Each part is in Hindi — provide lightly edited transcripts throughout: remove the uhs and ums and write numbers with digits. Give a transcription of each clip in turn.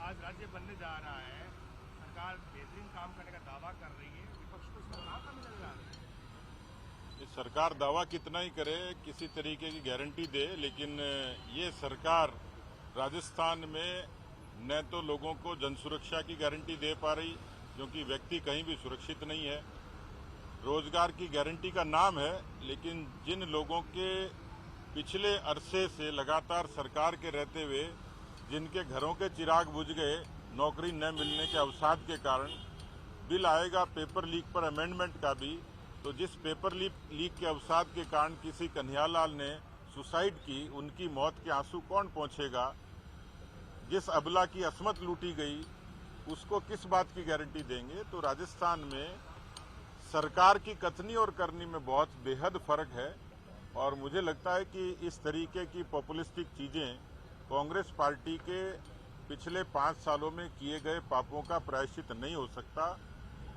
आज राज्य बनने जा रहा है, सरकार बेहतरीन काम करने का दावा कर रही है, विपक्ष को इसमें कहाँ कमी नजर आ रही है? ये सरकार दावा कितना ही करे, किसी तरीके की गारंटी दे, लेकिन ये सरकार राजस्थान में न तो लोगों को जन सुरक्षा की गारंटी दे पा रही, क्योंकि व्यक्ति कहीं भी सुरक्षित नहीं है। रोजगार की गारंटी का नाम है, लेकिन जिन लोगों के पिछले अरसे से लगातार सरकार के रहते हुए जिनके घरों के चिराग बुझ गए नौकरी न मिलने के अवसाद के कारण, बिल आएगा पेपर लीक पर अमेंडमेंट का भी, तो जिस पेपर लीक के अवसाद के कारण किसी कन्हैयालाल ने सुसाइड की, उनकी मौत के आंसू कौन पहुंचेगा? जिस अबला की असमत लूटी गई उसको किस बात की गारंटी देंगे? तो राजस्थान में सरकार की कथनी और करनी में बहुत बेहद फर्क है, और मुझे लगता है कि इस तरीके की पॉपुलिस्टिक चीजें कांग्रेस पार्टी के पिछले 5 सालों में किए गए पापों का प्रायश्चित नहीं हो सकता।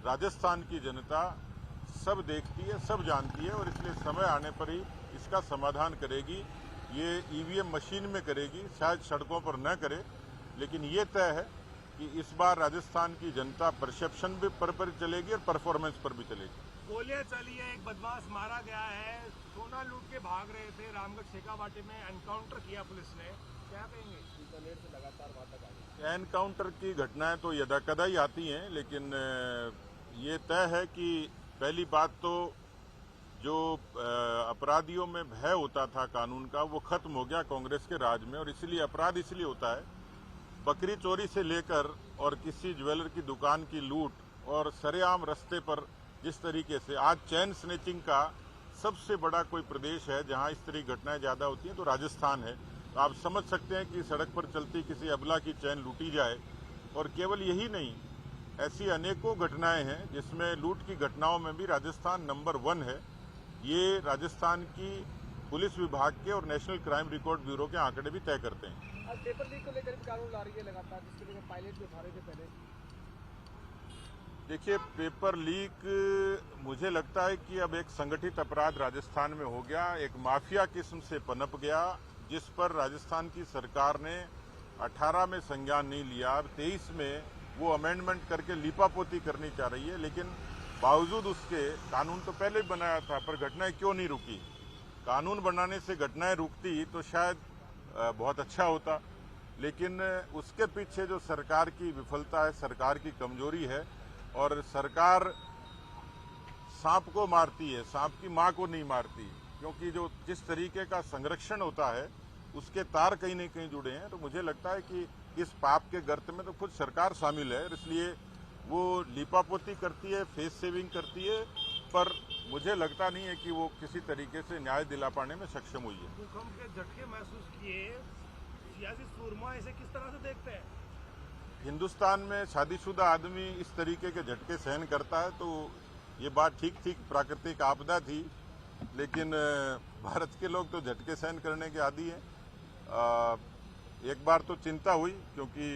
राजस्थान की जनता सब देखती है, सब जानती है, और इसलिए समय आने पर ही इसका समाधान करेगी। ये ईवीएम मशीन में करेगी, शायद सड़कों पर न करे, लेकिन ये तय है कि इस बार राजस्थान की जनता परसेप्शन भी पर चलेगी और परफॉर्मेंस पर भी चलेगी। गोलियां चली है, एक बदमाश मारा गया है, सोना लूट के भाग रहे थे, रामगढ़ शेखावाटी में एनकाउंटर किया पुलिस ने, क्या कहेंगे? इंटरनेट से लगातार वार्ता कर रही है। एनकाउंटर की घटनाएं तो यदाकदा ही आती हैं, लेकिन ये तय है कि पहली बात तो जो अपराधियों में भय होता था कानून का, वो खत्म हो गया कांग्रेस के राज में, और इसलिए अपराध इसलिए होता है, बकरी चोरी से लेकर और किसी ज्वेलर की दुकान की लूट, और सरेआम रास्ते पर जिस तरीके से आज चैन स्नेचिंग का सबसे बड़ा कोई प्रदेश है जहां इस तरह की घटनाएं ज्यादा होती हैं तो राजस्थान है। तो आप समझ सकते हैं कि सड़क पर चलती किसी अबला की चैन लूटी जाए, और केवल यही नहीं, ऐसी अनेकों घटनाएं हैं जिसमें लूट की घटनाओं में भी राजस्थान नंबर 1 है। ये राजस्थान की पुलिस विभाग के और नेशनल क्राइम रिकॉर्ड ब्यूरो के आंकड़े भी तय करते हैं। आज पेपर लीक को लेकर कानून ला रही है लगातार, जिसके लिए पायलट भी उठा रहे थे पहले। देखिए, पेपर लीक मुझे लगता है कि अब एक संगठित अपराध राजस्थान में हो गया, एक माफिया किस्म से पनप गया, जिस पर राजस्थान की सरकार ने 18 में संज्ञान नहीं लिया। अब 23 में वो अमेंडमेंट करके लीपापोती करनी चाह रही है, लेकिन बावजूद उसके कानून तो पहले ही बनाया था, पर घटनाएं क्यों नहीं रुकी? कानून बनाने से घटनाएं रुकती तो शायद बहुत अच्छा होता, लेकिन उसके पीछे जो सरकार की विफलता है, सरकार की कमजोरी है, और सरकार सांप को मारती है, सांप की मां को नहीं मारती, क्योंकि जो जिस तरीके का संरक्षण होता है उसके तार कहीं न कहीं जुड़े हैं। तो मुझे लगता है कि इस पाप के गर्त में तो खुद सरकार शामिल है, इसलिए वो लीपापोती करती है, फेस सेविंग करती है, पर मुझे लगता नहीं है कि वो किसी तरीके से न्याय दिला पाने में सक्षम हुई है। भूकंप के झटके महसूस किए, सियासी सूरमा इसे किस तरह से देखते हैं? हिंदुस्तान में शादीशुदा आदमी इस तरीके के झटके सहन करता है, तो ये बात ठीक प्राकृतिक आपदा थी, लेकिन भारत के लोग तो झटके सहन करने के आदी हैं। एक बार तो चिंता हुई, क्योंकि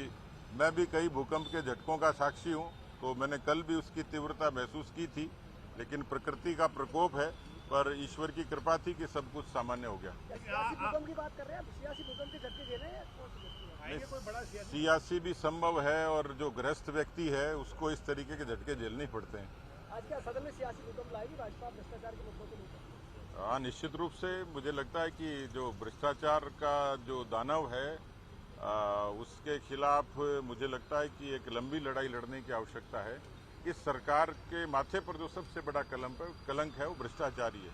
मैं भी कई भूकंप के झटकों का साक्षी हूं, तो मैंने कल भी उसकी तीव्रता महसूस की थी, लेकिन प्रकृति का प्रकोप है, पर ईश्वर की कृपा थी कि सब कुछ सामान्य हो गया। सियासी भूकंप की बात कर रहे हैं, सियासी भूकंप के झटके झेले हैं? कोई बड़ा सियासी भी संभव है, और जो ग्रस्त व्यक्ति है उसको इस तरीके के झटके झेलने पड़ते हैं। आज क्या सदन में सियासी भूकंप लाएगी भाजपा भ्रष्टाचार के मुद्दों को लेकर? हाँ, निश्चित रूप से मुझे लगता है कि जो भ्रष्टाचार का जो दानव है, उसके खिलाफ मुझे लगता है कि एक लंबी लड़ाई लड़ने की आवश्यकता है। इस सरकार के माथे पर जो सबसे बड़ा कलंक है वो भ्रष्टाचार ही है।